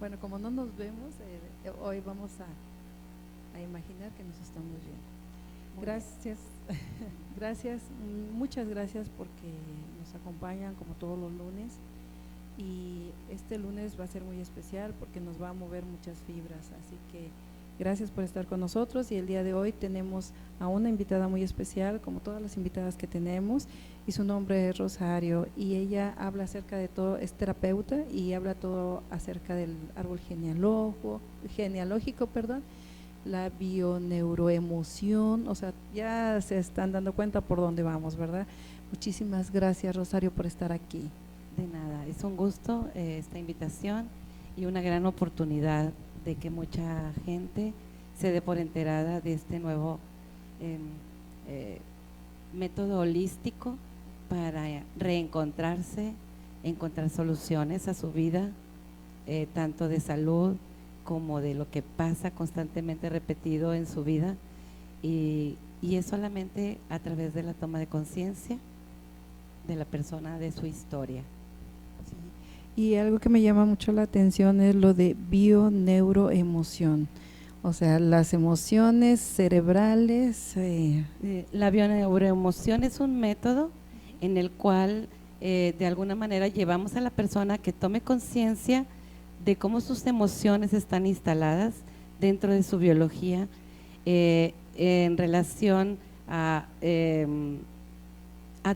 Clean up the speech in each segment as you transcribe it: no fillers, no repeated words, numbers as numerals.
Bueno, como no nos vemos, hoy vamos a imaginar que nos estamos viendo. Gracias, gracias, muchas gracias porque nos acompañan como todos los lunes, y este lunes va a ser muy especial porque nos va a mover muchas fibras, así que gracias por estar con nosotros. Y el día de hoy tenemos a una invitada muy especial, como todas las invitadas que tenemos, y su nombre es Rosario, y ella habla acerca de todo, es terapeuta y habla todo acerca del árbol genealógico, la bioneuroemoción. O sea, ya se están dando cuenta por dónde vamos, ¿verdad? Muchísimas gracias, Rosario, por estar aquí. De nada, es un gusto esta invitación y una gran oportunidad de que mucha gente se dé por enterada de este nuevo método holístico para reencontrarse, encontrar soluciones a su vida, tanto de salud como de lo que pasa constantemente repetido en su vida, y es solamente a través de la toma de conciencia de la persona, de su historia. Sí. Y algo que me llama mucho la atención es lo de bioneuroemoción, o sea, las emociones cerebrales. La bioneuroemoción es un método en el cual de alguna manera llevamos a la persona a que tome conciencia de cómo sus emociones están instaladas dentro de su biología en relación a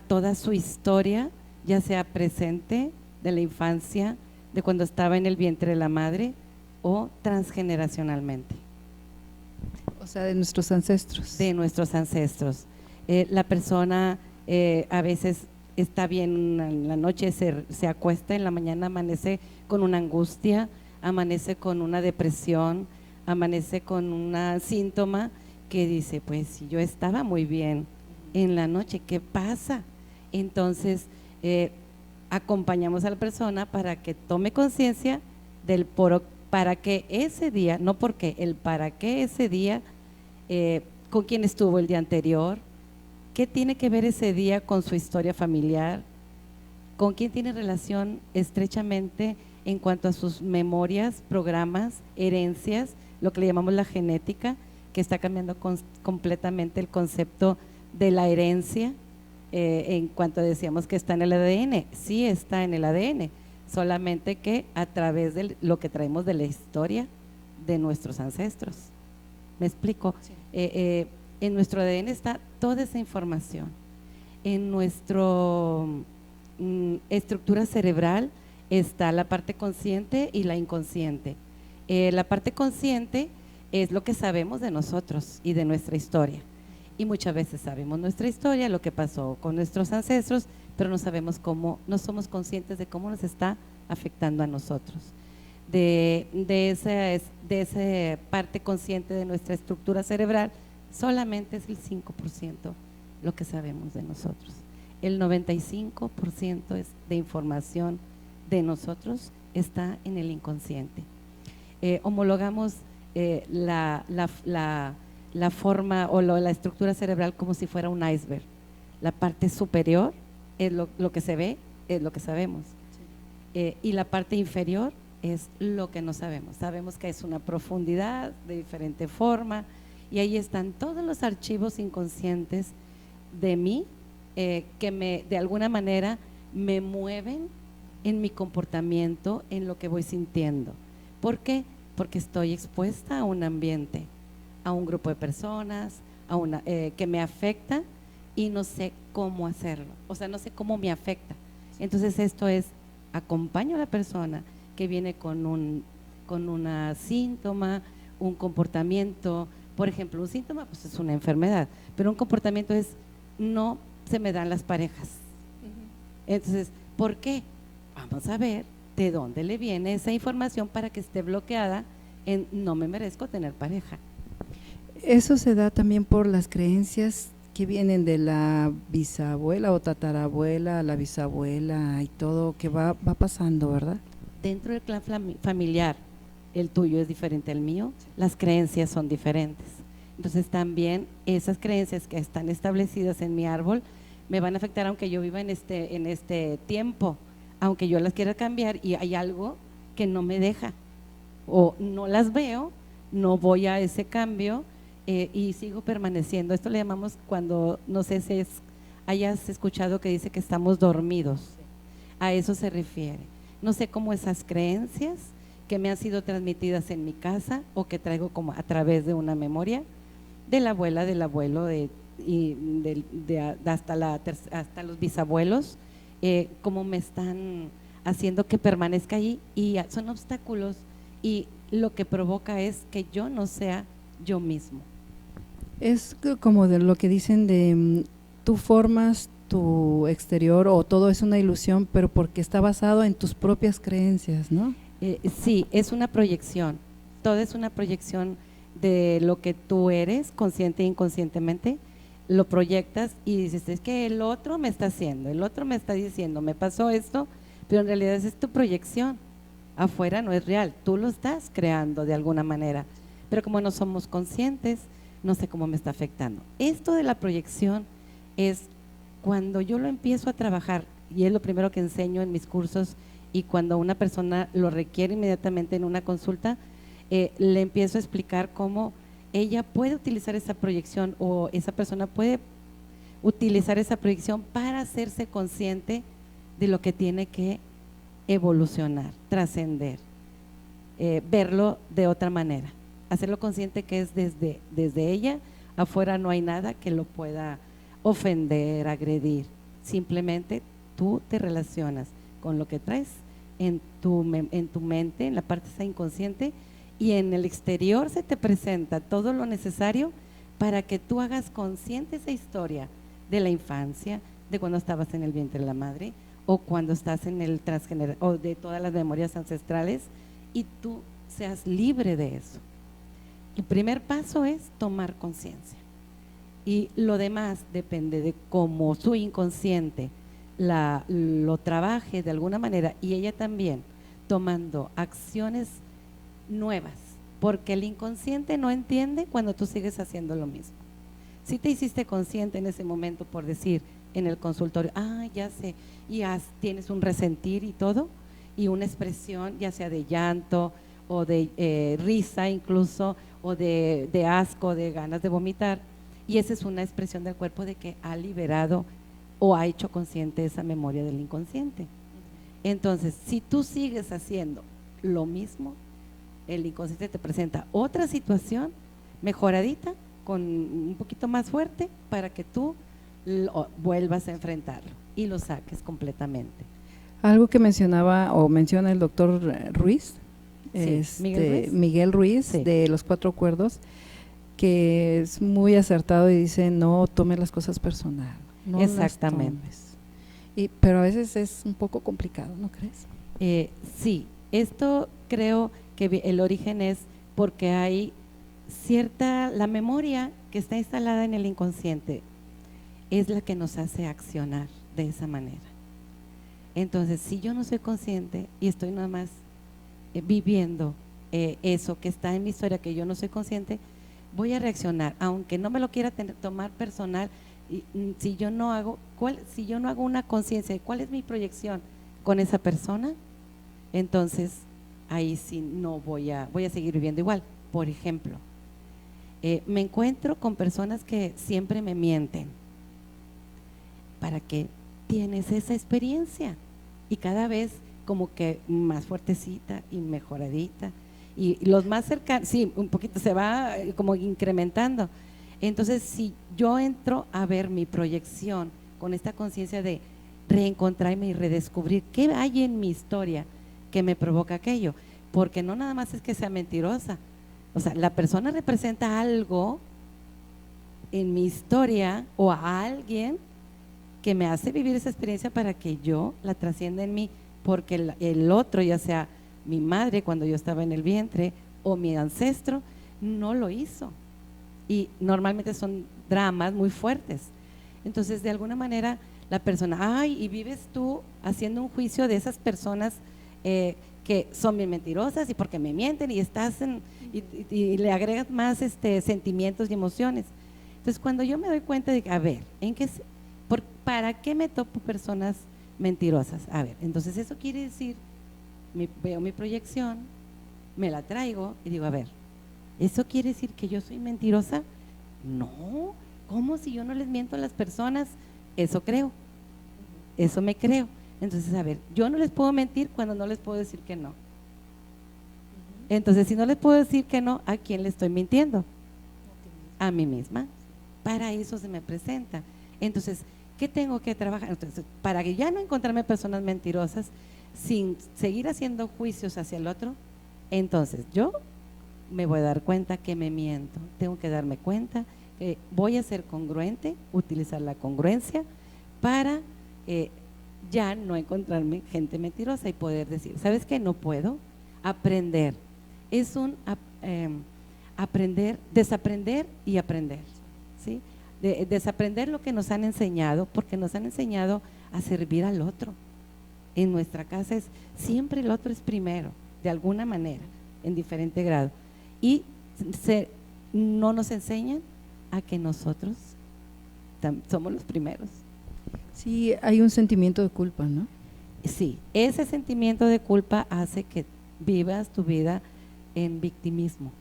toda su historia, ya sea presente, de la infancia, de cuando estaba en el vientre de la madre, o transgeneracionalmente. O sea, de nuestros ancestros. De nuestros ancestros. La persona a veces está bien en la noche, se acuesta, en la mañana amanece con una angustia, amanece con una depresión, amanece con un síntoma que dice, pues si yo estaba muy bien en la noche, ¿qué pasa? Entonces acompañamos a la persona para que tome conciencia del para qué ese día, no porque, el para qué ese día, con quién estuvo el día anterior, qué tiene que ver ese día con su historia familiar, con quién tiene relación estrechamente en cuanto a sus memorias, programas, herencias, lo que le llamamos la genética, que está cambiando completamente el concepto de la herencia. En cuanto decíamos que está en el ADN, sí está en el ADN, solamente que a través de lo que traemos de la historia de nuestros ancestros. ¿Me explico? Sí. En nuestro ADN está toda esa información. En nuestra estructura cerebral está la parte consciente y la inconsciente. La parte consciente es lo que sabemos de nosotros y de nuestra historia. Y muchas veces sabemos nuestra historia, lo que pasó con nuestros ancestros, pero no sabemos cómo, no somos conscientes de cómo nos está afectando a nosotros. De esa parte consciente de nuestra estructura cerebral, solamente es el 5% lo que sabemos de nosotros. El 95% de información de nosotros está en el inconsciente. Homologamos la forma o la estructura cerebral como si fuera un iceberg. La parte superior es lo que se ve, es lo que sabemos. Sí. Y la parte inferior es lo que no sabemos. Sabemos que es una profundidad de diferente forma, y ahí están todos los archivos inconscientes de mí que de alguna manera me mueven en mi comportamiento, en lo que voy sintiendo. ¿Por qué? Porque estoy expuesta a un ambiente, a un grupo de personas, que me afecta, y no sé cómo hacerlo, o sea, no sé cómo me afecta. Entonces esto es, acompaño a la persona que viene con un síntoma, un comportamiento. Por ejemplo, un síntoma pues es una enfermedad, pero un comportamiento es, no se me dan las parejas. Entonces, ¿por qué? Vamos a ver de dónde le viene esa información para que esté bloqueada en no me merezco tener pareja. Eso se da también por las creencias que vienen de la bisabuela o tatarabuela, la bisabuela y todo que va pasando, ¿verdad? Dentro del clan familiar, el tuyo es diferente al mío, las creencias son diferentes. Entonces también esas creencias que están establecidas en mi árbol me van a afectar aunque yo viva en este tiempo, aunque yo las quiera cambiar, y hay algo que no me deja. o no las veo, no voy a ese cambio y sigo permaneciendo. Esto le llamamos cuando, no sé si hayas escuchado que dice que estamos dormidos, a eso se refiere. No sé cómo esas creencias que me han sido transmitidas en mi casa o que traigo como a través de una memoria de la abuela, del abuelo, hasta los bisabuelos, cómo me están haciendo que permanezca allí, y son obstáculos, y lo que provoca es que yo no sea yo mismo. Es como de lo que dicen de tú formas tu exterior o todo es una ilusión, pero porque está basado en tus propias creencias, ¿no? Sí, es una proyección, todo es una proyección de lo que tú eres, consciente e inconscientemente, lo proyectas y dices, es que el otro me está haciendo, el otro me está diciendo, me pasó esto, pero en realidad es tu proyección, afuera no es real, tú lo estás creando de alguna manera, pero como no somos conscientes, no sé cómo me está afectando. Esto de la proyección es cuando yo lo empiezo a trabajar, y es lo primero que enseño en mis cursos, y cuando una persona lo requiere inmediatamente en una consulta, le empiezo a explicar cómo ella puede utilizar esa proyección, o esa persona puede utilizar esa proyección para hacerse consciente de lo que tiene que evolucionar, trascender, verlo de otra manera, hacerlo consciente que es desde ella, afuera no hay nada que lo pueda ofender, agredir, simplemente tú te relacionas con lo que traes en tu mente, en la parte esa inconsciente, y en el exterior se te presenta todo lo necesario para que tú hagas consciente esa historia de la infancia, de cuando estabas en el vientre de la madre, o cuando estás en el transgeneracional, o de todas las memorias ancestrales, y tú seas libre de eso. El primer paso es tomar conciencia, y lo demás depende de cómo su inconsciente lo trabaje de alguna manera, y ella también tomando acciones nuevas, porque el inconsciente no entiende cuando tú sigues haciendo lo mismo. Si te hiciste consciente en ese momento, por decir en el consultorio, ya sé, y tienes un resentir y todo, y una expresión ya sea de llanto o de risa incluso, o de asco, de ganas de vomitar, y esa es una expresión del cuerpo de que ha liberado o ha hecho consciente esa memoria del inconsciente. Entonces, si tú sigues haciendo lo mismo, el inconsciente te presenta otra situación mejoradita, con un poquito más fuerte, para que tú vuelvas a enfrentarlo y lo saques completamente. Algo que mencionaba o menciona el doctor Ruiz, Sí, Miguel Ruiz, sí, de los 4 acuerdos, que es muy acertado y dice no tome las cosas personal. No exactamente. las tomes. Pero a veces es un poco complicado, ¿no crees? Sí, esto creo que el origen es porque hay la memoria que está instalada en el inconsciente es la que nos hace accionar de esa manera. Entonces, si yo no soy consciente y estoy nada más viviendo eso que está en mi historia, que yo no soy consciente, voy a reaccionar, aunque no me lo quiera tomar personal. Y, si yo no hago una conciencia de cuál es mi proyección con esa persona, entonces ahí sí no voy a seguir viviendo igual. Por ejemplo, me encuentro con personas que siempre me mienten. ¿Para qué tienes esa experiencia? Y cada vez como que más fuertecita y mejoradita, y los más cercanos, sí, un poquito se va como incrementando. Entonces, si yo entro a ver mi proyección con esta conciencia de reencontrarme y redescubrir qué hay en mi historia que me provoca aquello, porque no nada más es que sea mentirosa, o sea, la persona representa algo en mi historia o a alguien que me hace vivir esa experiencia para que yo la trascienda en mí, porque el otro, ya sea mi madre cuando yo estaba en el vientre o mi ancestro, no lo hizo. Y normalmente son dramas muy fuertes. Entonces, de alguna manera, la persona, y vives tú haciendo un juicio de esas personas que son bien mentirosas y porque me mienten, y y le agregas más sentimientos y emociones. Entonces, cuando yo me doy cuenta de que, a ver, ¿para qué me topo personas mentirosas? A ver, entonces eso quiere decir, veo mi proyección, me la traigo y digo, a ver, ¿eso quiere decir que yo soy mentirosa? No, ¿cómo si yo no les miento a las personas? Eso creo, eso me creo. Entonces, a ver, yo no les puedo mentir cuando no les puedo decir que no. Entonces, si no les puedo decir que no, ¿a quién le estoy mintiendo? A mí misma. Para eso se me presenta. Entonces, ¿qué tengo que trabajar? Entonces, para que ya no encontrarme personas mentirosas, sin seguir haciendo juicios hacia el otro, entonces yo me voy a dar cuenta que me miento. Tengo que darme cuenta que voy a ser congruente, utilizar la congruencia para ya no encontrarme gente mentirosa y poder decir, ¿sabes qué? No puedo aprender. Es un aprender, desaprender y aprender, ¿sí? Desaprender lo que nos han enseñado, porque nos han enseñado a servir al otro. En nuestra casa es siempre el otro es primero, de alguna manera, en diferente grado. Y no nos enseñan a que nosotros somos los primeros. Sí, hay un sentimiento de culpa, ¿no? Sí, ese sentimiento de culpa hace que vivas tu vida en victimismo,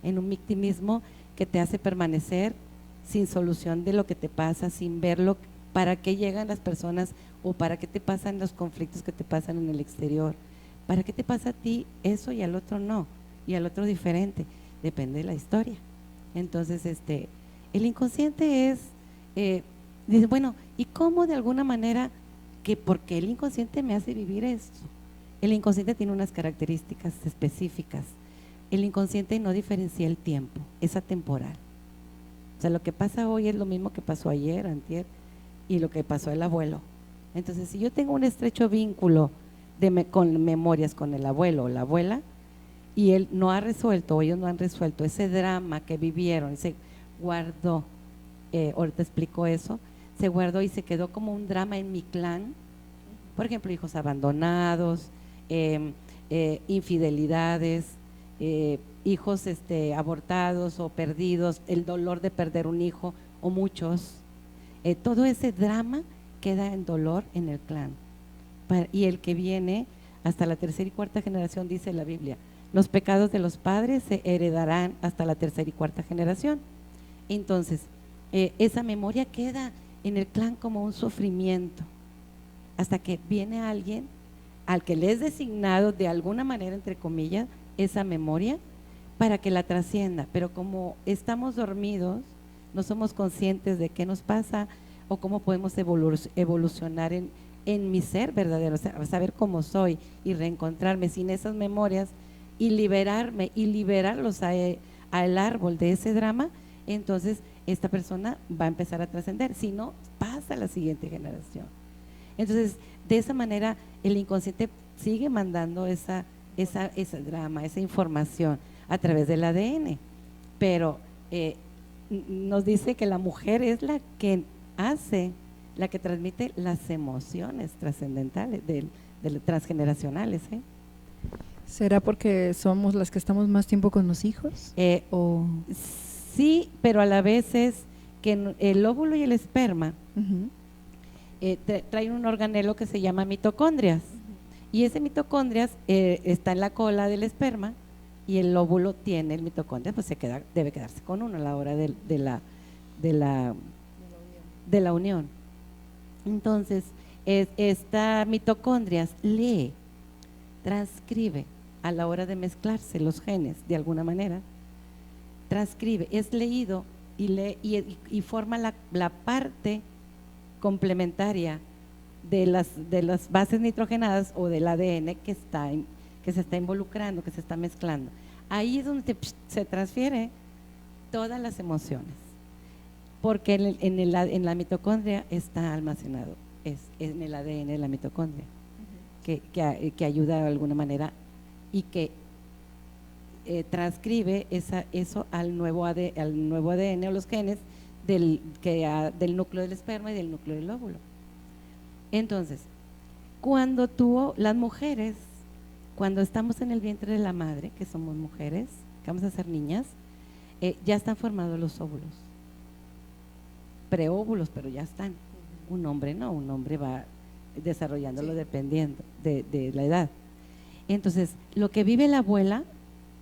en un victimismo que te hace permanecer sin solución de lo que te pasa, sin verlo, para qué llegan las personas o para qué te pasan los conflictos que te pasan en el exterior, para qué te pasa a ti eso y al otro no, y al otro diferente, depende de la historia. Entonces, el inconsciente es, dice, bueno, ¿y cómo de alguna manera, por qué el inconsciente me hace vivir esto? El inconsciente tiene unas características específicas. El inconsciente no diferencia el tiempo, es atemporal. O sea, lo que pasa hoy es lo mismo que pasó ayer, antier, y lo que pasó el abuelo. Entonces, si yo tengo un estrecho vínculo con memorias con el abuelo o la abuela, y él no ha resuelto, o ellos no han resuelto ese drama que vivieron, se guardó, ahorita explico eso, se guardó y se quedó como un drama en mi clan, por ejemplo, hijos abandonados, infidelidades, hijos abortados o perdidos, el dolor de perder un hijo o muchos, todo ese drama queda en dolor en el clan. Y el que viene hasta la tercera y cuarta generación, dice la Biblia, los pecados de los padres se heredarán hasta la tercera y cuarta generación. Entonces, esa memoria queda en el clan como un sufrimiento, hasta que viene alguien al que le es designado de alguna manera, entre comillas, esa memoria para que la trascienda. Pero como estamos dormidos, no somos conscientes de qué nos pasa o cómo podemos evolucionar en mi ser verdadero, o sea, saber cómo soy y reencontrarme sin esas memorias y liberarme y liberarlos al árbol de ese drama. Entonces esta persona va a empezar a trascender, si no pasa a la siguiente generación. Entonces de esa manera el inconsciente sigue mandando ese drama, esa información a través del ADN, pero nos dice que la mujer es la que la que transmite las emociones trascendentales, transgeneracionales. ¿Será porque somos las que estamos más tiempo con los hijos? Sí, pero a la vez es que el óvulo y el esperma traen un organelo que se llama mitocondrias, y ese mitocondrias está en la cola del esperma, y el óvulo tiene el mitocondrias, pues debe quedarse con uno a la hora de la unión. Entonces, esta mitocondrias lee, transcribe a la hora de mezclarse los genes de alguna manera, transcribe, es leído y lee y forma la parte complementaria de las bases nitrogenadas o del ADN que se está involucrando, que se está mezclando. Ahí es donde se transfiere todas las emociones, porque en la mitocondria está almacenado, es en el ADN de la mitocondria, que ayuda de alguna manera y que transcribe eso al nuevo ADN o los genes del núcleo del esperma y del núcleo del óvulo. Entonces, las mujeres, cuando estamos en el vientre de la madre, que somos mujeres, que vamos a ser niñas, ya están formados los óvulos, preóvulos, pero ya están. Un hombre no, un hombre va desarrollándolo dependiendo de la edad. Entonces, lo que vive la abuela,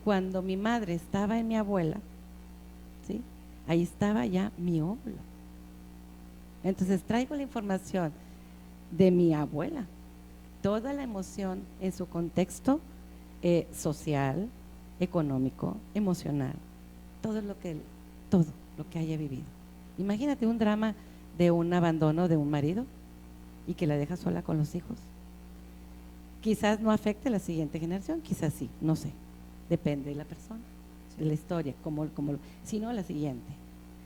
cuando mi madre estaba en mi abuela, ¿sí? Ahí estaba ya mi óvulo. Entonces traigo la información de mi abuela, toda la emoción en su contexto social, económico, emocional, todo lo que haya vivido. Imagínate un drama de un abandono de un marido y que la deja sola con los hijos. Quizás no afecte a la siguiente generación, quizás sí, no sé, depende de la persona, de la historia, sino a la siguiente.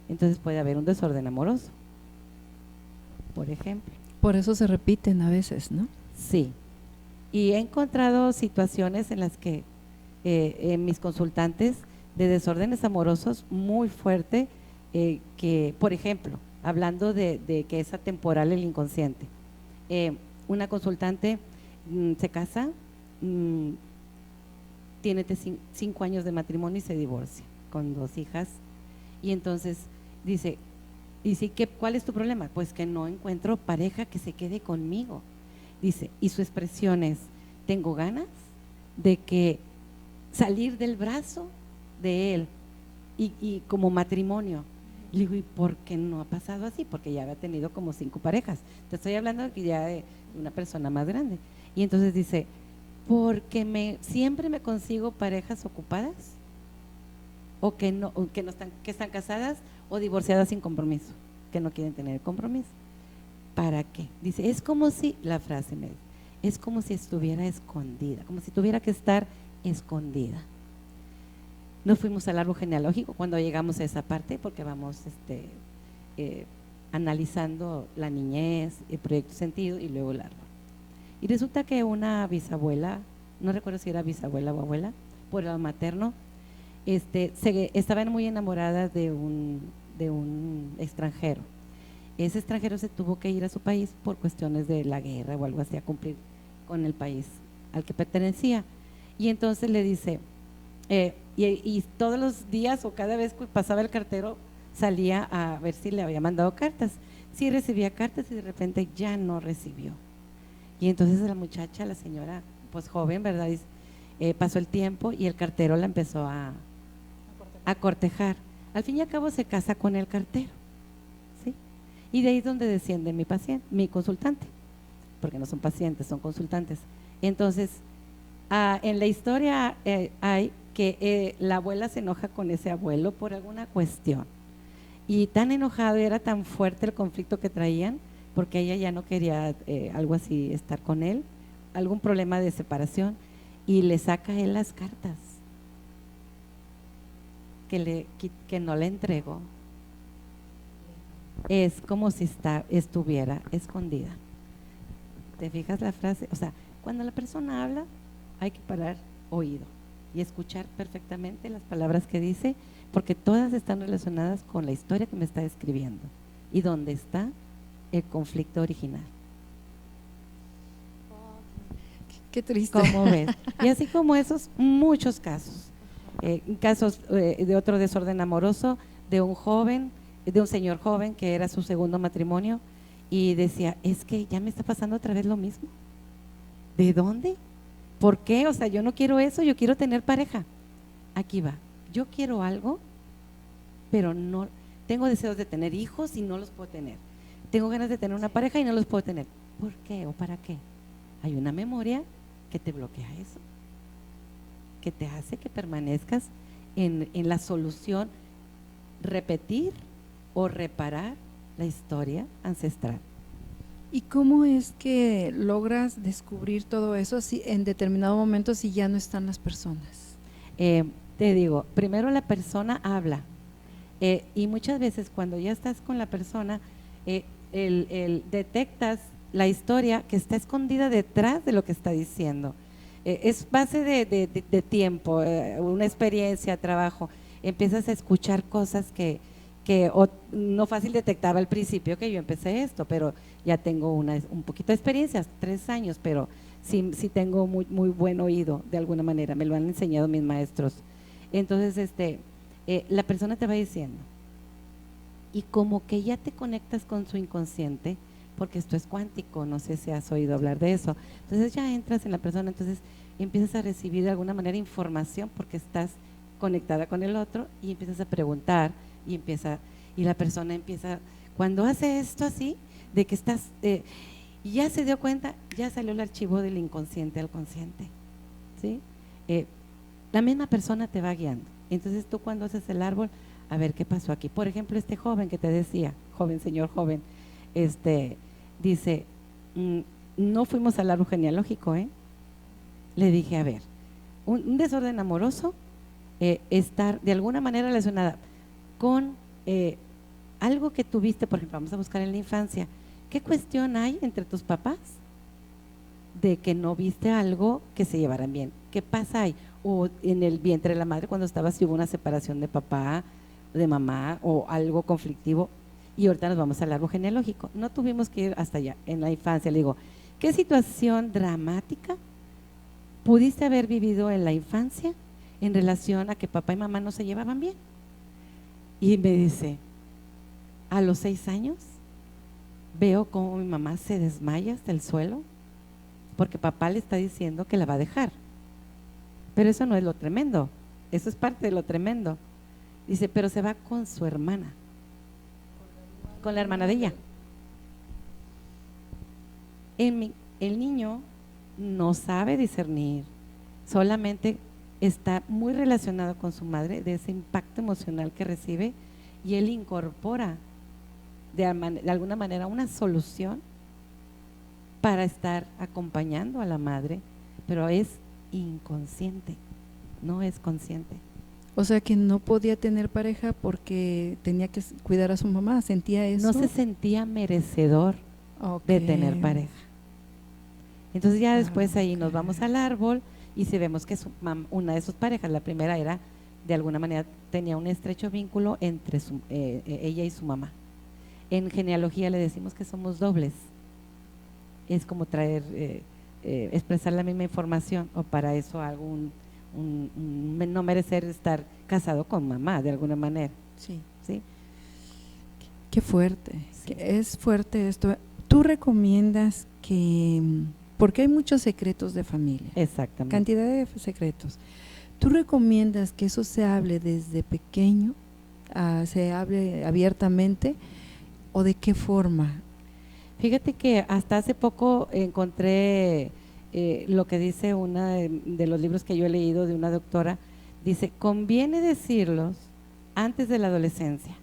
Entonces puede haber un desorden amoroso, por ejemplo. Por eso se repiten a veces, ¿no? Sí, y he encontrado situaciones en las que en mis consultantes de desórdenes amorosos muy fuerte, que, por ejemplo, hablando de que es atemporal el inconsciente, una consultante se casa, tiene 5 años de matrimonio y se divorcia con 2 hijas, y entonces dice, ¿cuál es tu problema? Pues que no encuentro pareja que se quede conmigo. Dice, y su expresión es, tengo ganas de que salir del brazo de él y como matrimonio. Le digo, ¿y por qué no ha pasado así? Porque ya había tenido como 5 parejas. Te estoy hablando de que ya de una persona más grande. Y entonces dice, porque siempre me consigo parejas ocupadas o que están casadas o divorciadas sin compromiso, que no quieren tener compromiso. ¿Para qué? Dice, es como si, la frase me dice, es como si estuviera escondida, como si tuviera que estar escondida. No fuimos al árbol genealógico cuando llegamos a esa parte, porque vamos analizando la niñez, el proyecto sentido y luego el árbol. Y resulta que una bisabuela, no recuerdo si era bisabuela o abuela, por el materno, estaba muy enamorada de un extranjero. Ese extranjero se tuvo que ir a su país por cuestiones de la guerra o algo así, a cumplir con el país al que pertenecía. Y entonces le dice, y todos los días o cada vez que pasaba el cartero salía a ver si le había mandado cartas. Sí recibía cartas y de repente ya no recibió. Y entonces la muchacha, la señora, pues joven, ¿verdad? Pasó el tiempo y el cartero la empezó a cortejar. Al fin y al cabo se casa con el cartero, ¿sí? Y de ahí es donde desciende mi consultante, porque no son pacientes, son consultantes. Entonces, en la historia hay que la abuela se enoja con ese abuelo por alguna cuestión. Y tan enojado, era tan fuerte el conflicto que traían, porque ella ya no quería algo así estar con él, algún problema de separación, y le saca él las cartas que no le entregó. Es como si estuviera escondida. ¿Te fijas la frase? O sea, cuando la persona habla, hay que parar oído y escuchar perfectamente las palabras que dice, porque todas están relacionadas con la historia que me está describiendo y dónde está el conflicto original. Qué triste. ¿Cómo ves? Y así como esos, muchos casos. Casos de otro desorden amoroso, de un señor joven que era su segundo matrimonio y decía, es que ya me está pasando otra vez lo mismo. ¿De dónde? ¿Por qué? O sea, yo no quiero eso, yo quiero tener pareja. Aquí va, yo quiero algo, pero no, tengo deseos de tener hijos y no los puedo tener. Tengo ganas de tener una pareja y no los puedo tener. ¿Por qué o para qué? Hay una memoria que te bloquea eso, que te hace que permanezcas en la solución, repetir o reparar la historia ancestral. ¿Y cómo es que logras descubrir todo eso si en determinado momento si ya no están las personas? Te digo, primero la persona habla y muchas veces cuando ya estás con la persona detectas la historia que está escondida detrás de lo que está diciendo. Es base de tiempo, una experiencia, trabajo. Empiezas a escuchar cosas que no fácil detectaba al principio que yo empecé esto, pero ya tengo un poquito de experiencia, 3 años, pero sí tengo muy, muy buen oído de alguna manera, me lo han enseñado mis maestros. Entonces, la persona te va diciendo, y como que ya te conectas con su inconsciente, porque esto es cuántico, no sé si has oído hablar de eso. Entonces ya entras en la persona, entonces empiezas a recibir de alguna manera información porque estás conectada con el otro y empiezas a preguntar y la persona empieza, cuando hace esto así, de que estás, ya se dio cuenta, ya salió el archivo del inconsciente al consciente, ¿sí? La misma persona te va guiando. Entonces tú cuando haces el árbol, a ver qué pasó aquí. Por ejemplo, este joven que te decía, señor joven, dice, no fuimos al árbol genealógico, Le dije, a ver, un desorden amoroso, estar de alguna manera relacionada con algo que tuviste, por ejemplo, vamos a buscar en la infancia, ¿qué cuestión hay entre tus papás de que no viste algo que se llevaran bien? ¿Qué pasa ahí? O en el vientre de la madre cuando estabas, si hubo una separación de papá, de mamá o algo conflictivo, y ahorita nos vamos al árbol genealógico. No tuvimos que ir hasta allá, en la infancia. Le digo, ¿qué situación dramática pudiste haber vivido en la infancia en relación a que papá y mamá no se llevaban bien? Y me dice, a los 6 años veo cómo mi mamá se desmaya hasta el suelo porque papá le está diciendo que la va a dejar. Pero eso no es lo tremendo, eso es parte de lo tremendo. Dice, pero se va con su hermana, con la hermana de ella. El niño no sabe discernir, solamente está muy relacionado con su madre, de ese impacto emocional que recibe, y él incorpora de alguna manera una solución para estar acompañando a la madre, pero es inconsciente, no es consciente. O sea que no podía tener pareja porque tenía que cuidar a su mamá, ¿sentía eso? No se sentía merecedor de tener pareja. Entonces ya después ahí nos vamos al árbol y si vemos que una de sus parejas, la primera era, de alguna manera tenía un estrecho vínculo entre ella y su mamá. En genealogía le decimos que somos dobles. Es como traer, expresar la misma información, o para eso algún no merecer estar casado con mamá de alguna manera. Sí. ¿Sí? Qué fuerte, Sí. es fuerte esto. ¿Tú recomiendas que, porque hay muchos secretos de familia, Exactamente. cantidad de secretos, ¿tú recomiendas que eso se hable desde pequeño, se hable abiertamente, o de qué forma? Fíjate que hasta hace poco encontré lo que dice una de los libros que yo he leído de una doctora, dice, conviene decirlos antes de la adolescencia.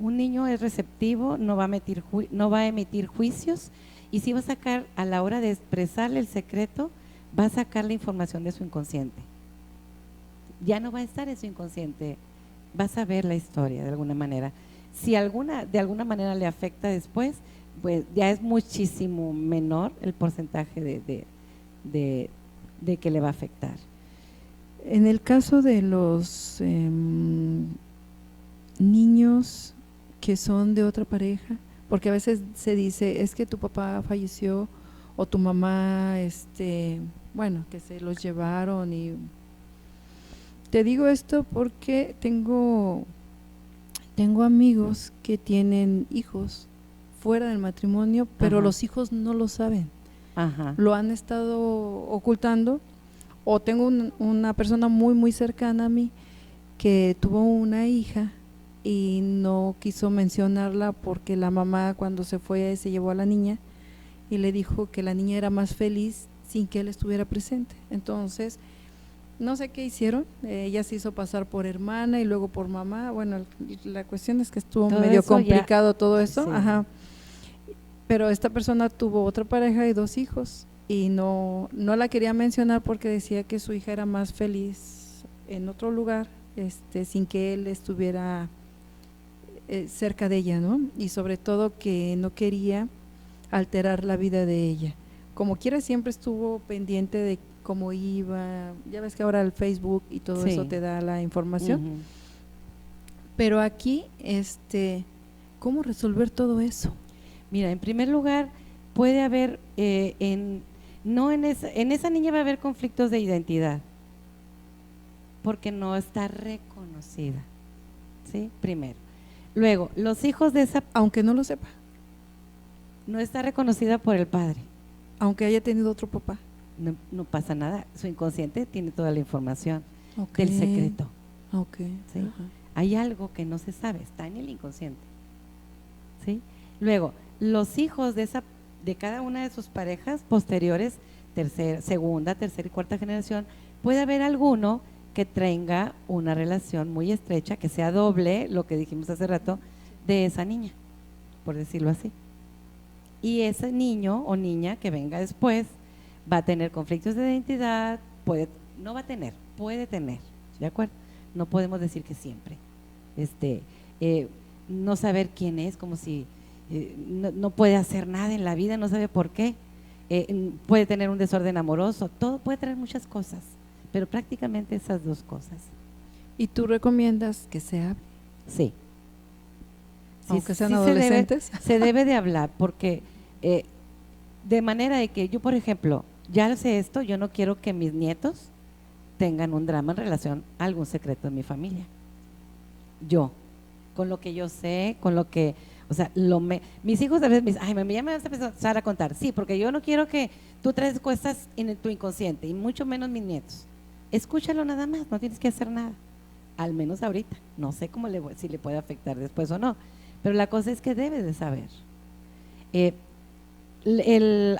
Un niño es receptivo, no va a emitir juicios, y si va a sacar, a la hora de expresarle el secreto, va a sacar la información de su inconsciente. Ya no va a estar en su inconsciente, va a saber la historia de alguna manera. Si de alguna manera le afecta después, pues ya es muchísimo menor el porcentaje de que le va a afectar. En el caso de los niños que son de otra pareja, porque a veces se dice, es que tu papá falleció o tu mamá, bueno, que se los llevaron, y te digo esto porque tengo amigos que tienen hijos fuera del matrimonio, pero Ajá. los hijos no lo saben. Ajá. Lo han estado ocultando. O tengo una persona muy muy cercana a mí que tuvo una hija y no quiso mencionarla porque la mamá, cuando se fue, se llevó a la niña y le dijo que la niña era más feliz sin que él estuviera presente. Entonces, no sé qué hicieron, ella se hizo pasar por hermana y luego por mamá. Bueno, la cuestión es que estuvo Todo medio eso complicado todo eso. Sí. Ajá. Pero esta persona tuvo otra pareja y 2 hijos y no la quería mencionar porque decía que su hija era más feliz en otro lugar, sin que él estuviera cerca de ella, ¿no? Y sobre todo que no quería alterar la vida de ella. Como quiera, siempre estuvo pendiente de cómo iba. Ya ves que ahora el Facebook y todo Sí. eso te da la información. Uh-huh. Pero aquí, ¿cómo resolver todo eso? Mira, en primer lugar, puede haber, en esa niña va a haber conflictos de identidad, porque no está reconocida, ¿sí? Primero. Luego, los hijos de esa, Aunque no lo sepa, no está reconocida por el padre. aunque haya tenido otro papá. no pasa nada. Su inconsciente tiene toda la información Ok. del secreto. Ok. ¿Sí? Ajá. Hay algo que no se sabe, está en el inconsciente. ¿Sí? Luego, los hijos de cada una de sus parejas posteriores, segunda, tercera y cuarta generación, puede haber alguno que tenga una relación muy estrecha, que sea doble, lo que dijimos hace rato, de esa niña, por decirlo así. Y ese niño o niña que venga después va a tener conflictos de identidad, no va a tener, puede tener, ¿de acuerdo? No podemos decir que siempre. No saber quién es, como si no puede hacer nada en la vida, no sabe por qué, puede tener un desorden amoroso, todo puede traer muchas cosas, pero prácticamente esas dos cosas. ¿Y tú recomiendas que se hable? Sí. Aunque sean sí adolescentes. se debe de hablar, porque de manera de que yo, por ejemplo, ya sé esto, yo no quiero que mis nietos tengan un drama en relación a algún secreto de mi familia. Yo, con lo que yo sé, con lo que, o sea, mis hijos a veces me dicen, ay, ya me vas a empezar a contar. Sí, porque yo no quiero que tú traes cosas en tu inconsciente, y mucho menos mis nietos. Escúchalo nada más, no tienes que hacer nada, al menos ahorita. No sé si le puede afectar después o no, pero la cosa es que debe de saber.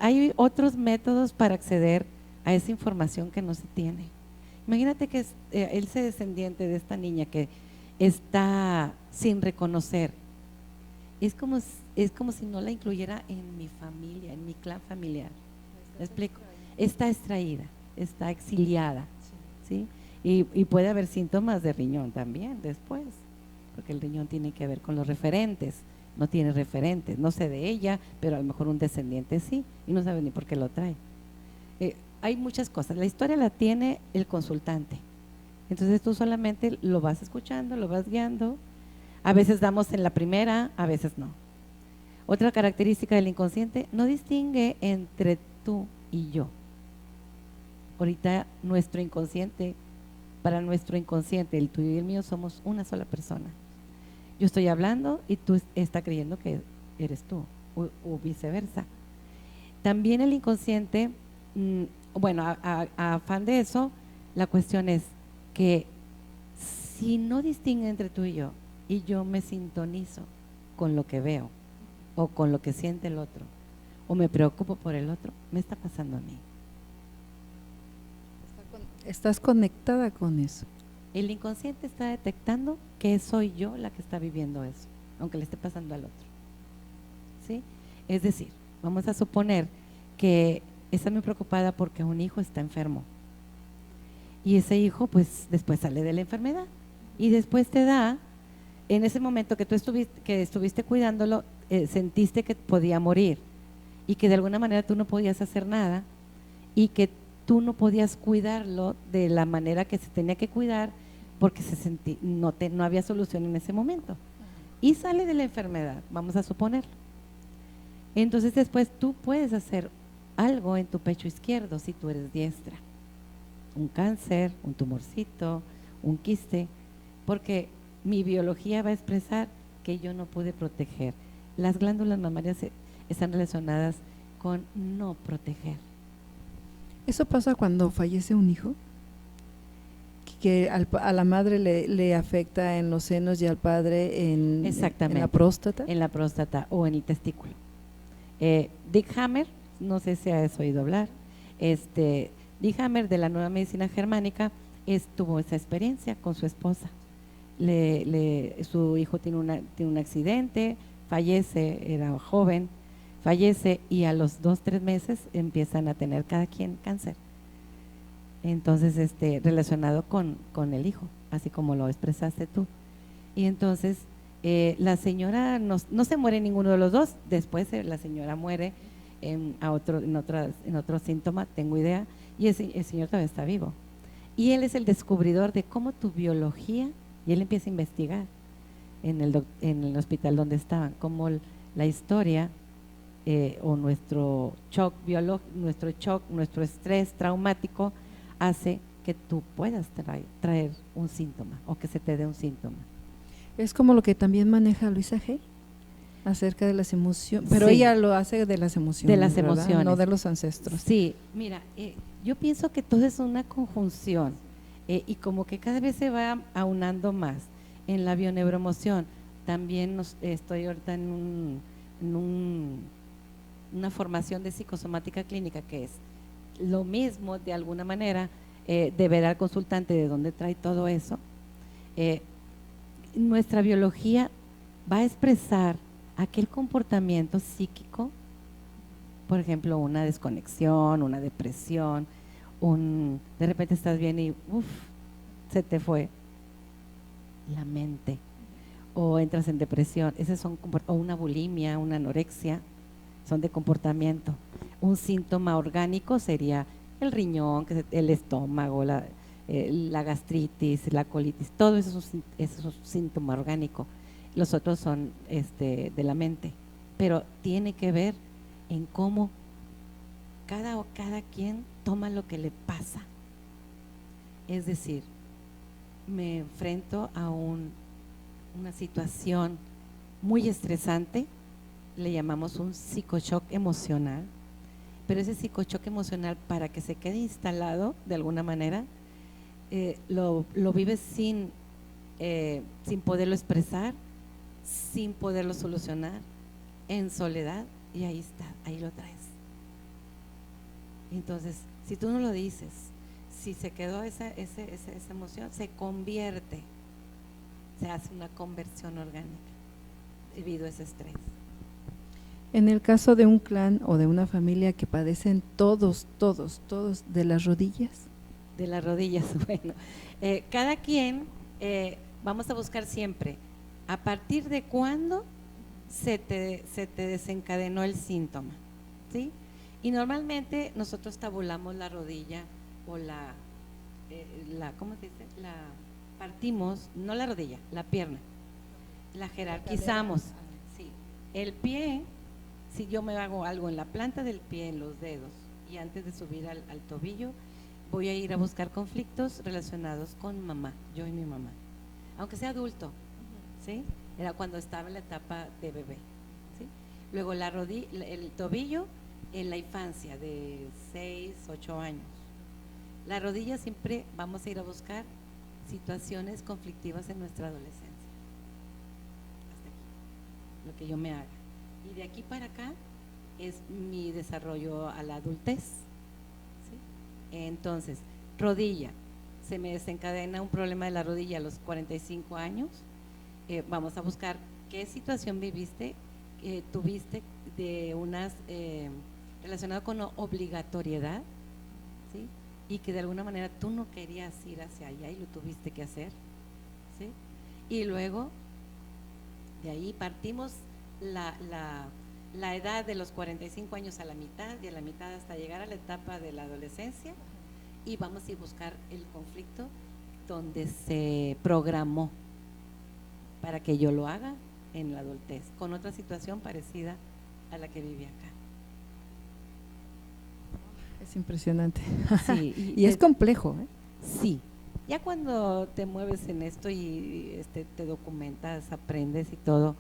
Hay otros métodos para acceder a esa información que no se tiene. Imagínate que él sea descendiente de esta niña que está sin reconocer. Es como si no la incluyera en mi familia, en mi clan familiar. ¿Me explico? Está extraída, está exiliada, ¿sí? Y puede haber síntomas de riñón también después, porque el riñón tiene que ver con los referentes. No tiene referentes, no sé de ella, pero a lo mejor un descendiente sí, y no sabe ni por qué lo trae. Hay muchas cosas, la historia la tiene el consultante, entonces tú solamente lo vas escuchando, lo vas guiando, a veces damos en la primera, a veces no. Otra característica del inconsciente, no distingue entre tú y yo. Ahorita para nuestro inconsciente, el tuyo y el mío, somos una sola persona. Yo estoy hablando y tú estás creyendo que eres tú, o viceversa. También el inconsciente, bueno, a afán de eso, la cuestión es que si no distingue entre tú y yo me sintonizo con lo que veo o con lo que siente el otro, o me preocupo por el otro, me está pasando a mí. Estás conectada con eso. El inconsciente está detectando que soy yo la que está viviendo eso, aunque le esté pasando al otro. ¿Sí? Es decir, vamos a suponer que está muy preocupada porque un hijo está enfermo. Y ese hijo, pues, después sale de la enfermedad. Y después te da, en ese momento que tú estuviste cuidándolo, sentiste que podía morir. Y que de alguna manera tú no podías hacer nada. Y que tú no podías cuidarlo de la manera que se tenía que cuidar, porque no había solución en ese momento. Y sale de la enfermedad, vamos a suponerlo. Entonces después tú puedes hacer algo en tu pecho izquierdo si tú eres diestra. Un cáncer, un tumorcito, un quiste, porque mi biología va a expresar que yo no pude proteger. Las glándulas mamarias están relacionadas con no proteger. ¿Eso pasa cuando fallece un hijo? Que a la madre le afecta en los senos y al padre en la próstata. En la próstata o en el testículo. Dick Hammer, no sé si has oído hablar, Dick Hammer de la Nueva Medicina Germánica tuvo esa experiencia con su esposa. Su hijo tiene un accidente, fallece, era joven, fallece y a los 2-3 meses empiezan a tener cada quien cáncer. Entonces, relacionado con el hijo, así como lo expresaste tú. Y entonces, la señora no se muere ninguno de los dos, después la señora muere en otro síntoma, tengo idea, y el señor todavía está vivo. Y él es el descubridor de cómo tu biología, y él empieza a investigar en el hospital donde estaban, cómo la historia o nuestro nuestro estrés traumático hace que tú puedas traer un síntoma o que se te dé un síntoma. Es como lo que también maneja Luisa Hay. Acerca de las emociones, pero Sí. ella lo hace de las emociones. De las ¿verdad? emociones. No de los ancestros. Sí, mira, yo pienso que todo es una conjunción y como que cada vez se va aunando más en la bioneuroemoción. También estoy ahorita en una formación de psicosomática clínica, que es lo mismo de alguna manera, de ver al consultante de dónde trae todo eso. Nuestra biología va a expresar aquel comportamiento psíquico, por ejemplo, una desconexión, una depresión, de repente estás bien y se te fue la mente, o entras en depresión, o una bulimia, una anorexia, son de comportamiento. Un síntoma orgánico sería el riñón, el estómago, la gastritis, la colitis, todo eso es un síntoma orgánico. Los otros son de la mente, pero tiene que ver en cómo cada quien toma lo que le pasa. Es decir, me enfrento a una situación muy estresante, le llamamos un psicoshock emocional, pero ese psicoshock emocional, para que se quede instalado de alguna manera, lo vives sin poderlo expresar, sin poderlo solucionar, en soledad, y ahí está, ahí lo traes. Entonces, si tú no lo dices, si se quedó esa emoción, se convierte, se hace una conversión orgánica debido a ese estrés. En el caso de un clan o de una familia que padecen todos de las rodillas. De las rodillas, bueno, cada quien vamos a buscar siempre a partir de cuándo se te desencadenó el síntoma, ¿sí? Y normalmente nosotros tabulamos la rodilla o ¿cómo se dice? Partimos, no la rodilla, la pierna, la jerarquizamos, sí. El pie, si yo me hago algo en la planta del pie, en los dedos, y antes de subir al tobillo, voy a ir a buscar conflictos relacionados con mamá, yo y mi mamá, aunque sea adulto, ¿sí? Era cuando estaba en la etapa de bebé, ¿sí? Luego el tobillo en la infancia de 6, 8 años. La rodilla siempre vamos a ir a buscar situaciones conflictivas en nuestra adolescencia. Hasta aquí, lo que yo me haga. Y de aquí para acá es mi desarrollo a la adultez, ¿sí? Entonces, rodilla, se me desencadena un problema de la rodilla a los 45 años, vamos a buscar qué situación tuviste de relacionado con obligatoriedad, ¿sí? Y que de alguna manera tú no querías ir hacia allá y lo tuviste que hacer, ¿sí? Y luego de ahí partimos la edad de los 45 años a la mitad, y a la mitad hasta llegar a la etapa de la adolescencia, y vamos a ir a buscar el conflicto donde se programó para que yo lo haga en la adultez, con otra situación parecida a la que viví acá. Es impresionante. Sí, y es complejo, ¿eh? Sí, ya cuando te mueves en esto y te documentas, aprendes y todo,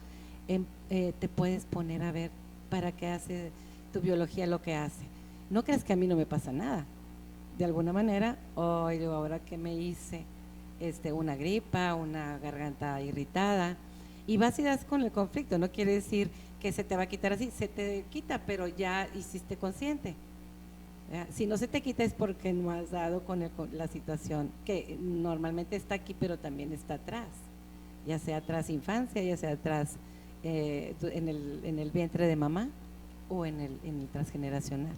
te puedes poner a ver para qué hace tu biología lo que hace. No creas que a mí no me pasa nada. De alguna manera, ahora que me hice una gripa, una garganta irritada, y vas y das con el conflicto. No quiere decir que se te va a quitar así, se te quita, pero ya hiciste consciente. Si no se te quita es porque no has dado con la situación que normalmente está aquí, pero también está atrás, ya sea atrás infancia, ya sea atrás en el vientre de mamá o en el transgeneracional.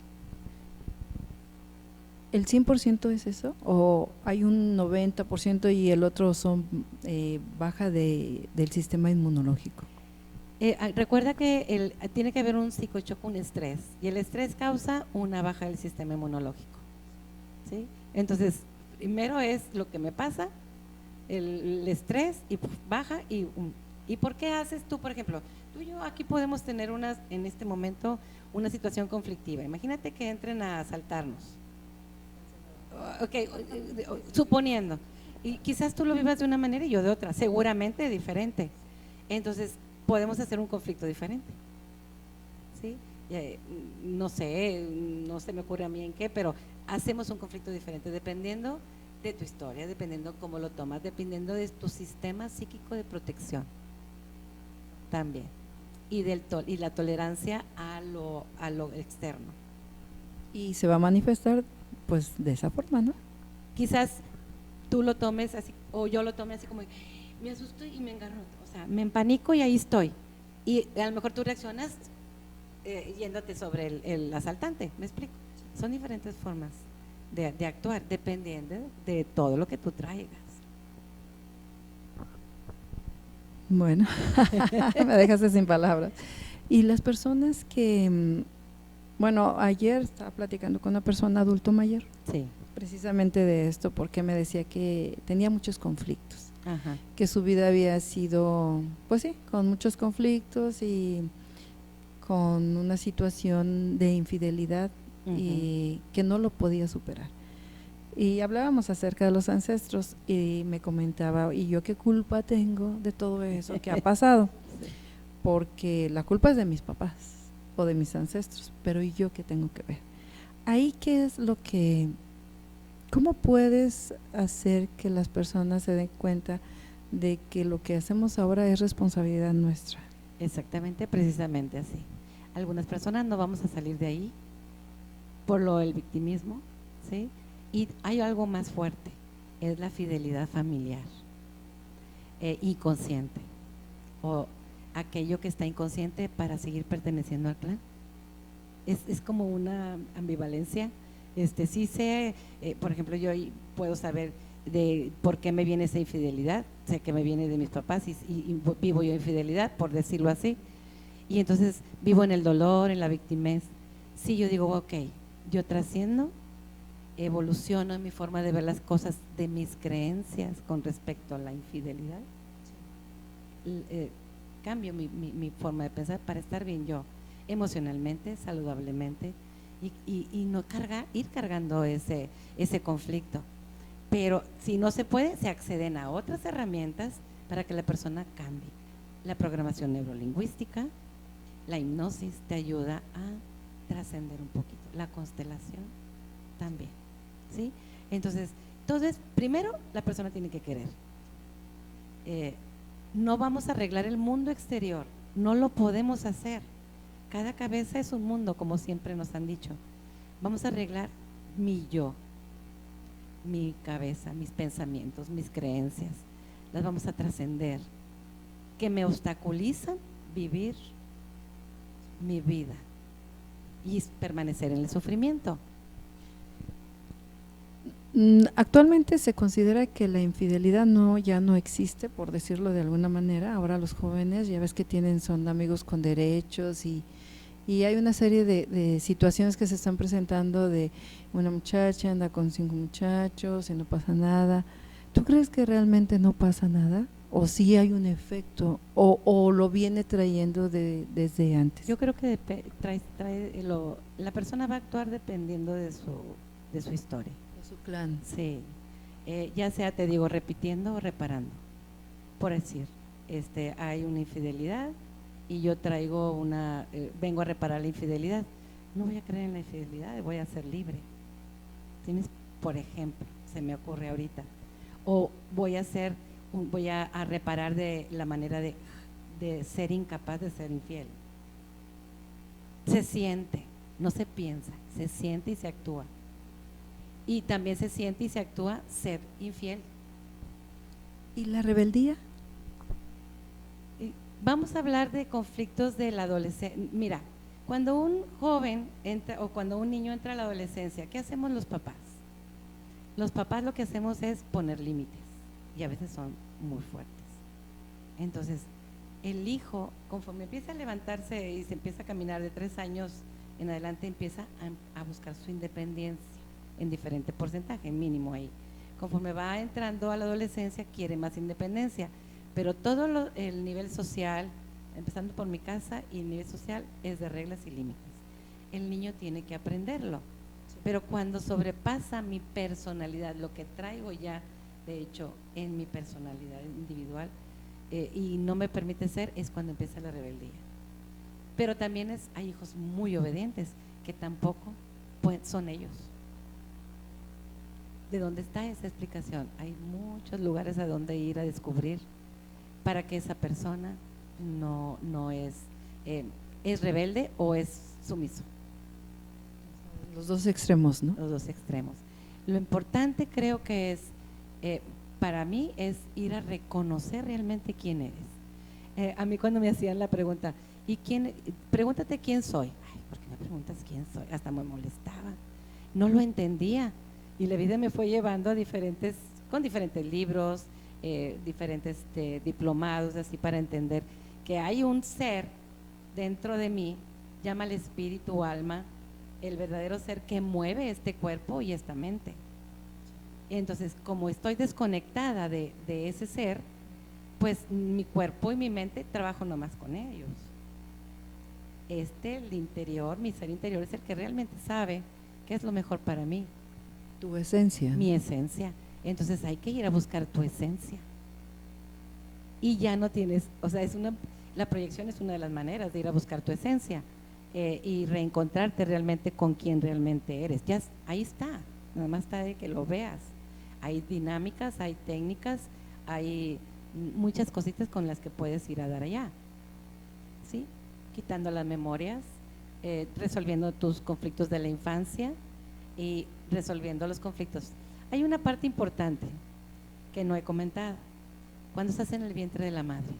¿El 100% es eso? ¿O hay un 90% y el otro son baja del sistema inmunológico? Recuerda que tiene que haber un psicochoc, un estrés, y el estrés causa una baja del sistema inmunológico, ¿sí? Entonces, primero es lo que me pasa, el estrés, y baja, ¿y por qué haces tú, por ejemplo? Tú y yo aquí podemos tener en este momento una situación conflictiva. Imagínate que entren a asaltarnos. Suponiendo, y quizás tú lo vivas de una manera y yo de otra, seguramente diferente. Entonces, podemos hacer un conflicto diferente, ¿sí? No sé, no se me ocurre a mí en qué, pero hacemos un conflicto diferente dependiendo de tu historia, dependiendo cómo lo tomas, dependiendo de tu sistema psíquico de protección también, y la tolerancia a lo externo. Y se va a manifestar pues de esa forma, ¿no? Quizás tú lo tomes así, o yo lo tome así como, me asusto y me engarro, o sea, me empanico y ahí estoy. Y a lo mejor tú reaccionas yéndote sobre el asaltante, ¿me explico? Son diferentes formas de actuar, dependiendo de todo lo que tú traigas. Bueno, me dejaste sin palabras. Y las personas que, bueno, ayer estaba platicando con una persona adulto mayor, sí, precisamente de esto, porque me decía que tenía muchos conflictos, ajá, que su vida había sido, pues sí, con muchos conflictos y con una situación de infidelidad y que no lo podía superar. Y hablábamos acerca de los ancestros y me comentaba, ¿y yo qué culpa tengo de todo eso que ha pasado? sí. Porque la culpa es de mis papás o de mis ancestros, pero ¿y yo qué tengo que ver? Ahí, ¿qué es lo que, cómo puedes hacer que las personas se den cuenta de que lo que hacemos ahora es responsabilidad nuestra? Exactamente, precisamente así. Algunas personas no vamos a salir de ahí por el victimismo, ¿sí? Y hay algo más fuerte, es la fidelidad familiar, inconsciente, o aquello que está inconsciente para seguir perteneciendo al clan. Es como una ambivalencia. Sí sé, por ejemplo, yo puedo saber de por qué me viene esa infidelidad, sé que me viene de mis papás y vivo yo infidelidad, por decirlo así, y entonces vivo en el dolor, en la victimez. Sí, yo digo, ok, yo trasciendo, evoluciono en mi forma de ver las cosas, de mis creencias con respecto a la infidelidad, cambio mi forma de pensar para estar bien yo, emocionalmente, saludablemente, y no ir cargando ese conflicto. Pero si no se puede, se acceden a otras herramientas para que la persona cambie. La programación neurolingüística, la hipnosis te ayuda a trascender un poquito, la constelación también, ¿sí? Entonces, primero la persona tiene que querer. No vamos a arreglar el mundo exterior, no lo podemos hacer. Cada cabeza es un mundo, como siempre nos han dicho. Vamos a arreglar mi yo, mi cabeza, mis pensamientos, mis creencias. Las vamos a trascender, que me obstaculizan vivir mi vida y permanecer en el sufrimiento. Actualmente se considera que la infidelidad ya no existe, por decirlo de alguna manera. Ahora los jóvenes, ya ves que son amigos con derechos y hay una serie de situaciones que se están presentando de una muchacha anda con 5 muchachos y no pasa nada. ¿Tú crees que realmente no pasa nada? ¿O sí hay un efecto? ¿O lo viene trayendo desde antes? Yo creo que la persona va a actuar dependiendo de su historia. De su clan. Sí, ya sea, te digo, repitiendo o reparando. Por decir, hay una infidelidad y yo traigo vengo a reparar la infidelidad. No voy a creer en la infidelidad, voy a ser libre. ¿Tienes? Por ejemplo, se me ocurre ahorita. O voy a reparar de la manera de ser incapaz de ser infiel. Se siente, no se piensa, se siente y se actúa. Y también se siente y se actúa ser infiel. ¿Y la rebeldía? Vamos a hablar de conflictos de la adolescencia. Mira, cuando un joven entra o cuando un niño entra a la adolescencia, ¿qué hacemos los papás? Los papás lo que hacemos es poner límites y a veces son muy fuertes. Entonces, el hijo, conforme empieza a levantarse y se empieza a caminar de 3 años en adelante, empieza a buscar su independencia en diferente porcentaje, mínimo ahí. Conforme va entrando a la adolescencia, quiere más independencia, pero todo el nivel social, empezando por mi casa, y el nivel social es de reglas y límites. El niño tiene que aprenderlo, pero cuando sobrepasa mi personalidad, lo que traigo ya, de hecho, en mi personalidad individual, y no me permite ser, es cuando empieza la rebeldía. Pero también hay hijos muy obedientes que tampoco son ellos. ¿De dónde está esa explicación? Hay muchos lugares a donde ir a descubrir para que esa persona no es rebelde o es sumiso. Los dos extremos, ¿no? Los dos extremos. Lo importante creo que es, para mí, es ir a reconocer realmente quién eres. A mí cuando me hacían la pregunta, pregúntate quién soy. Ay, ¿por qué me preguntas quién soy? Hasta me molestaba. No lo entendía. Y la vida me fue llevando con diferentes libros, diferentes diplomados, así para entender que hay un ser dentro de mí, llámale espíritu, alma, el verdadero ser que mueve este cuerpo y esta mente. Entonces, como estoy desconectada de ese ser, pues mi cuerpo y mi mente trabajo nomás con ellos. El interior, mi ser interior es el que realmente sabe qué es lo mejor para mí. Tu esencia. Mi esencia. Entonces hay que ir a buscar tu esencia. Y ya no tienes, o sea, la proyección es una de las maneras de ir a buscar tu esencia y reencontrarte realmente con quien realmente eres. Ya ahí está, nada más está de que lo veas. Hay dinámicas, hay técnicas, hay muchas cositas con las que puedes ir a dar allá, ¿sí? Quitando las memorias, resolviendo tus conflictos de la infancia y resolviendo los conflictos. Hay una parte importante que no he comentado. Cuando estás en el vientre de la madre.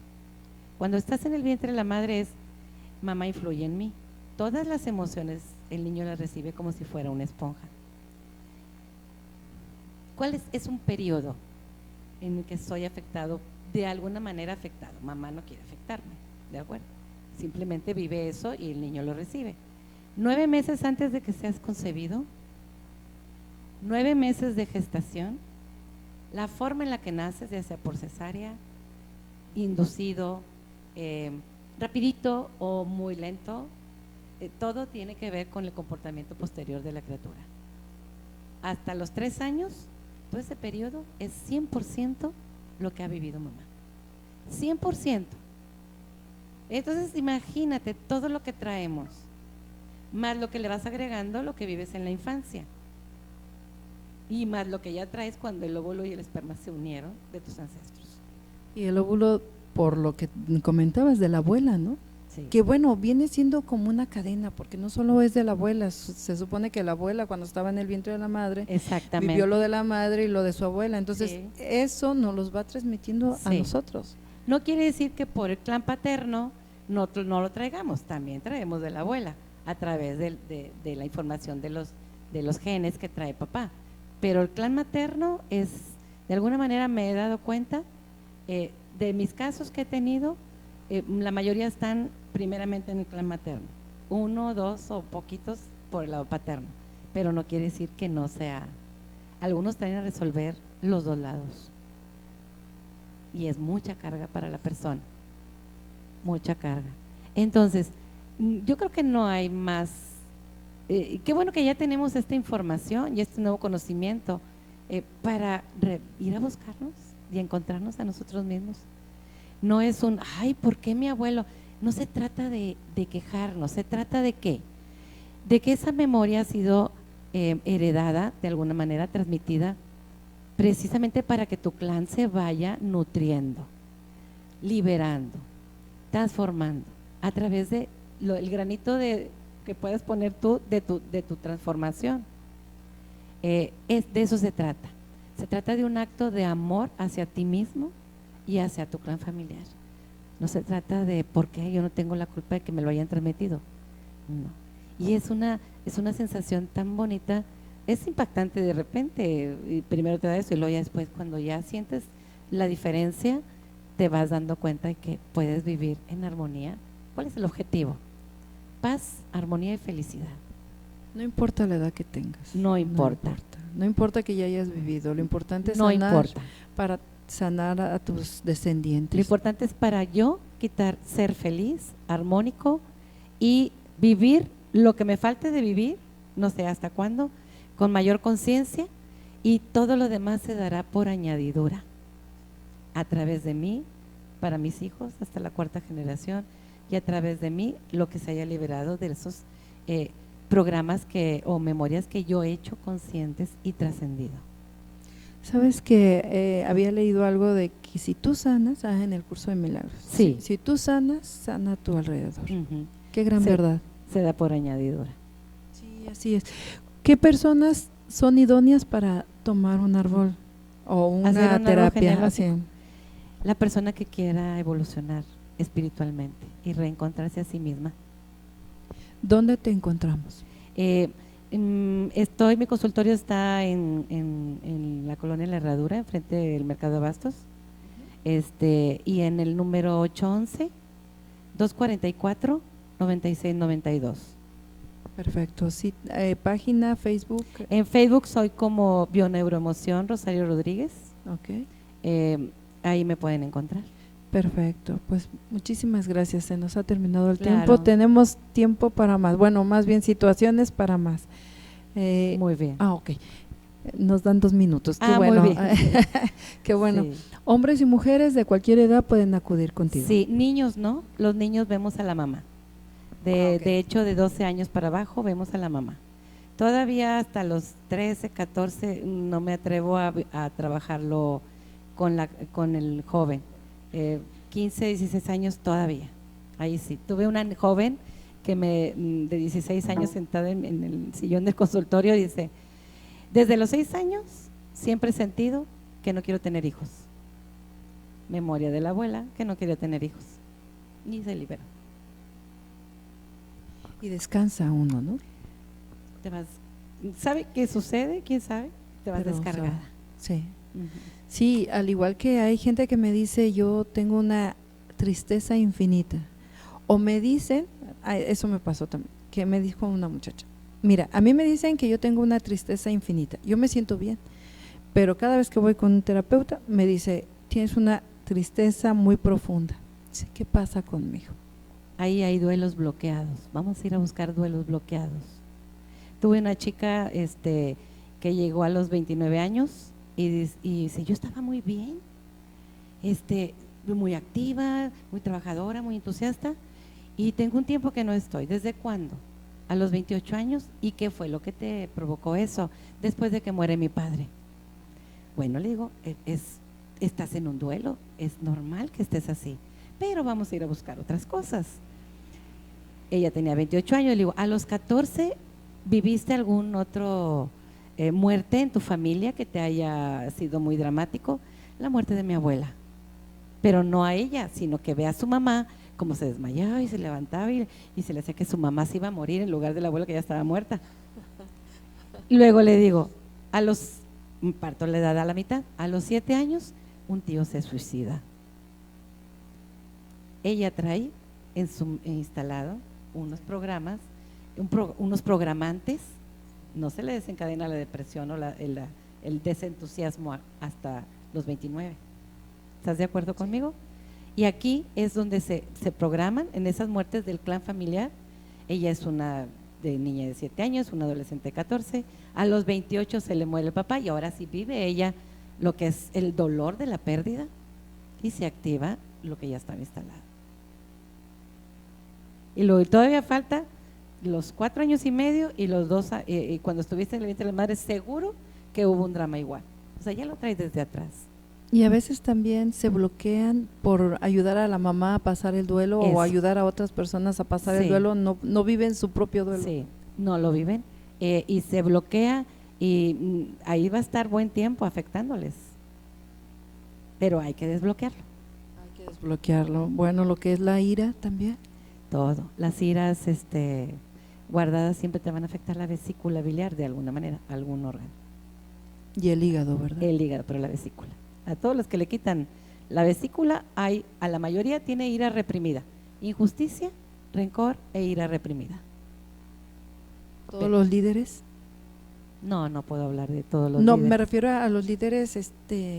Cuando estás en el vientre de la madre es, mamá influye en mí. Todas las emociones el niño las recibe como si fuera una esponja. ¿Cuál es un periodo en el que soy afectado, de alguna manera afectado? Mamá no quiere afectarme, ¿de acuerdo? Simplemente vive eso y el niño lo recibe. 9 meses antes de que seas concebido, 9 meses de gestación, la forma en la que naces, ya sea por cesárea, inducido, rapidito o muy lento, todo tiene que ver con el comportamiento posterior de la criatura. Hasta los 3 años, todo ese periodo es 100% lo que ha vivido mamá. 100%. Entonces imagínate todo lo que traemos, más lo que le vas agregando, lo que vives en la infancia. Y más lo que ya traes cuando el óvulo y el esperma se unieron de tus ancestros. Y el óvulo, por lo que comentabas de la abuela, ¿no? Sí. Que bueno, viene siendo como una cadena, porque no solo es de la abuela, se supone que la abuela cuando estaba en el vientre de la madre, exactamente, vivió lo de la madre y lo de su abuela, entonces sí, eso nos los va transmitiendo a sí, nosotros. No quiere decir que por el clan paterno no lo traigamos, también traemos de la abuela, a través de la información de los genes que trae papá. Pero el clan materno es, de alguna manera me he dado cuenta, de mis casos que he tenido, la mayoría están primeramente en el clan materno, 1, 2 o poquitos por el lado paterno, pero no quiere decir que no sea, algunos traen a resolver los dos lados y es mucha carga para la persona, mucha carga. Entonces, yo creo que no hay más, qué bueno que ya tenemos esta información y este nuevo conocimiento para ir a buscarnos y encontrarnos a nosotros mismos. No es ay, ¿por qué mi abuelo? No se trata de quejarnos, se trata de qué, de que esa memoria ha sido heredada, de alguna manera transmitida, precisamente para que tu clan se vaya nutriendo, liberando, transformando, a través de el granito que puedes poner tú de tu transformación. De eso se trata. Se trata de un acto de amor hacia ti mismo y hacia tu clan familiar. No se trata de por qué yo no tengo la culpa de que me lo hayan transmitido. No. Y es una sensación tan bonita, es impactante de repente, y primero te da eso y luego ya después cuando ya sientes la diferencia, te vas dando cuenta de que puedes vivir en armonía. ¿Cuál es el objetivo? Paz, armonía y felicidad. No importa la edad que tengas. No importa. No importa que ya hayas vivido, lo importante es no sanar importa. para sanar a tus descendientes. Lo importante es para yo ser feliz, armónico y vivir lo que me falte de vivir, no sé hasta cuándo, con mayor conciencia, y todo lo demás se dará por añadidura a través de mí, para mis hijos hasta la 4ª generación y a través de mí lo que se haya liberado de esos programas o memorias que yo he hecho conscientes y trascendido. Sabes que había leído algo de que si tú sanas, en el curso de milagros, sí. Si tú sanas, sana a tu alrededor. Qué gran Sí, verdad. Se da por añadidura. Sí, así es. ¿Qué personas son idóneas para tomar un árbol o una Hacer un árbol terapia? genealógico. Así. La persona que quiera evolucionar espiritualmente y reencontrarse a sí misma. ¿Dónde te encontramos? Mi consultorio está en la colonia La Herradura, enfrente del Mercado de Abastos, y en el número 811-244-9692. Perfecto. Sí, página, Facebook. En Facebook soy como Bioneuroemoción Rosario Rodríguez. Ok. Ahí me pueden encontrar. Perfecto, pues muchísimas gracias, se nos ha terminado el Claro. tiempo, tenemos tiempo para más, bueno, más bien situaciones para más. Muy bien. Ok, nos dan 2 minutos, qué Muy bueno, bien. qué bueno. Sí. Hombres y mujeres de cualquier edad pueden acudir contigo. Sí, niños, ¿no? Los niños vemos a la mamá. Ok. De hecho, de 12 años para abajo vemos a la mamá. Todavía hasta los 13, 14 no me atrevo a trabajarlo con el joven. 15, 16 años todavía. Ahí sí. Tuve una joven que de 16 años sentada en el sillón del consultorio y dice, desde los 6 años siempre he sentido que no quiero tener hijos. Memoria de la abuela que no quería tener hijos. Y se liberó. Y descansa uno, ¿no? Te vas, ¿sabe qué sucede? ¿Quién sabe? Te vas Pero, descargada. Sí. Sí, al igual que hay gente que me dice yo tengo una tristeza infinita, o me dicen, eso me pasó también, que me dijo una muchacha, mira, a mí me dicen que yo tengo una tristeza infinita, yo me siento bien, pero cada vez que voy con un terapeuta me dice, tienes una tristeza muy profunda. Dice, ¿qué pasa conmigo? Ahí hay duelos bloqueados, vamos a ir a buscar duelos bloqueados. Tuve una chica que llegó a los 29 años y dice, yo estaba muy bien, muy activa, muy trabajadora, muy entusiasta, y tengo un tiempo que no estoy. ¿Desde cuándo? A los 28 años. ¿Y qué fue lo que te provocó eso? Después de que muere mi padre. Bueno, le digo, estás en un duelo, es normal que estés así, pero vamos a ir a buscar otras cosas. Ella tenía 28 años, le digo, a los 14, ¿viviste algún otro muerte en tu familia que te haya sido muy dramático? La muerte de mi abuela, pero no a ella, sino que ve a su mamá como se desmayaba y se levantaba y se le hacía que su mamá se iba a morir en lugar de la abuela que ya estaba muerta. Luego le digo, parto la edad a la mitad, a los 7 años un tío se suicida. Ella trae instalado unos programas, unos programantes. No se le desencadena la depresión o el desentusiasmo hasta los 29. ¿Estás de acuerdo conmigo? Y aquí es donde se programan en esas muertes del clan familiar. Ella es una niña de 7 años, una adolescente de 14. A los 28 se le muere el papá y ahora sí vive ella lo que es el dolor de la pérdida y se activa lo que ya estaba instalado. Y luego todavía falta los 4 años y medio y los 2, y cuando estuviste en el vientre de la madre, seguro que hubo un drama igual. O sea, ya lo traes desde atrás. Y a veces también se bloquean por ayudar a la mamá a pasar el duelo o ayudar a otras personas a pasar el duelo, no viven su propio duelo. Sí, no lo viven y se bloquea y ahí va a estar buen tiempo afectándoles. Pero hay que desbloquearlo. Hay que desbloquearlo. Bueno, lo que es la ira también. Todo. Las iras guardadas siempre te van a afectar la vesícula biliar de alguna manera, algún órgano. Y el hígado, ¿verdad? El hígado, pero la vesícula. A todos los que le quitan la vesícula, a la mayoría tiene ira reprimida. Injusticia, rencor e ira reprimida. ¿Todos los líderes? No puedo hablar de todos los líderes. No, me refiero a los líderes,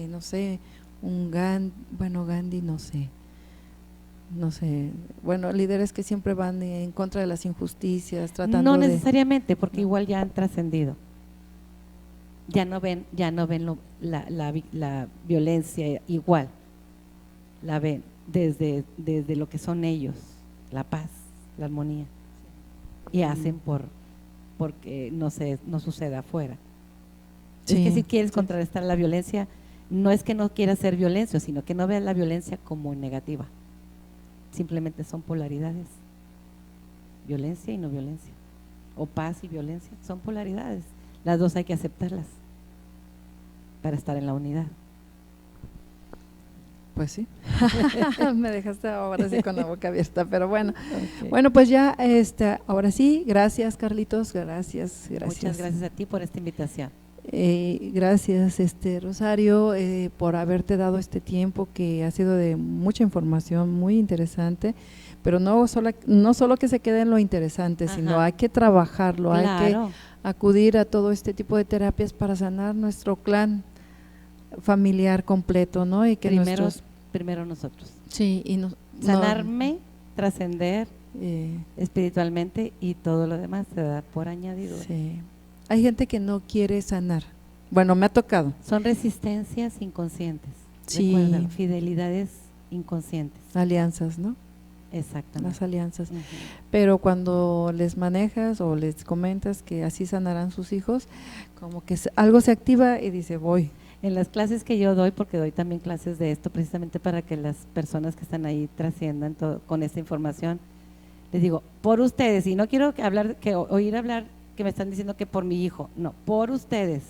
no sé, Gandhi, no sé, bueno, líderes que siempre van en contra de las injusticias, tratando no necesariamente, porque igual ya han trascendido. Ya no ven la violencia igual, la ven desde lo que son ellos, la paz, la armonía, y hacen porque no suceda afuera. Es que si quieres contrarrestar la violencia, no es que no quieras ser violencia, sino que no veas la violencia como negativa. Simplemente son polaridades, violencia y no violencia, o paz y violencia, son polaridades. Las dos hay que aceptarlas para estar en la unidad. Pues sí, me dejaste ahora sí con la boca abierta, pero bueno. Okay. Bueno, pues ya, ahora sí, gracias Carlitos, gracias. Muchas gracias a ti por esta invitación. Gracias Rosario por haberte dado este tiempo que ha sido de mucha información, muy interesante, pero no solo que se quede en lo interesante, sino hay que trabajarlo, hay que acudir a todo este tipo de terapias para sanar nuestro clan familiar completo, ¿no? Y que primero nosotros. Sí, y sanarme, trascender espiritualmente, y todo lo demás se da por añadidura. Sí. Hay gente que no quiere sanar. Bueno, me ha tocado. Son resistencias inconscientes. Sí. Recuerda, fidelidades inconscientes. Alianzas, ¿no? Exactamente. Las alianzas. Pero cuando les manejas o les comentas que así sanarán sus hijos, como que algo se activa y dice, voy. En las clases que yo doy, porque doy también clases de esto, precisamente para que las personas que están ahí trasciendan con esta información, les digo, por ustedes, y no quiero oír hablar que me están diciendo que por mi hijo, no, por ustedes,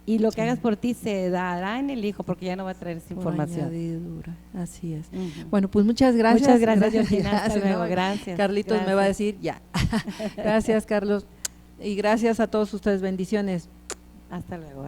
y lo que hagas por ti se dará en el hijo, porque ya no va a traer esa información. Añadidura, así es. Bueno, pues muchas gracias. Muchas gracias, Georgina, hasta luego, gracias. Carlitos gracias. Me va a decir ya. Gracias, Carlos, y gracias a todos ustedes, bendiciones. Hasta luego.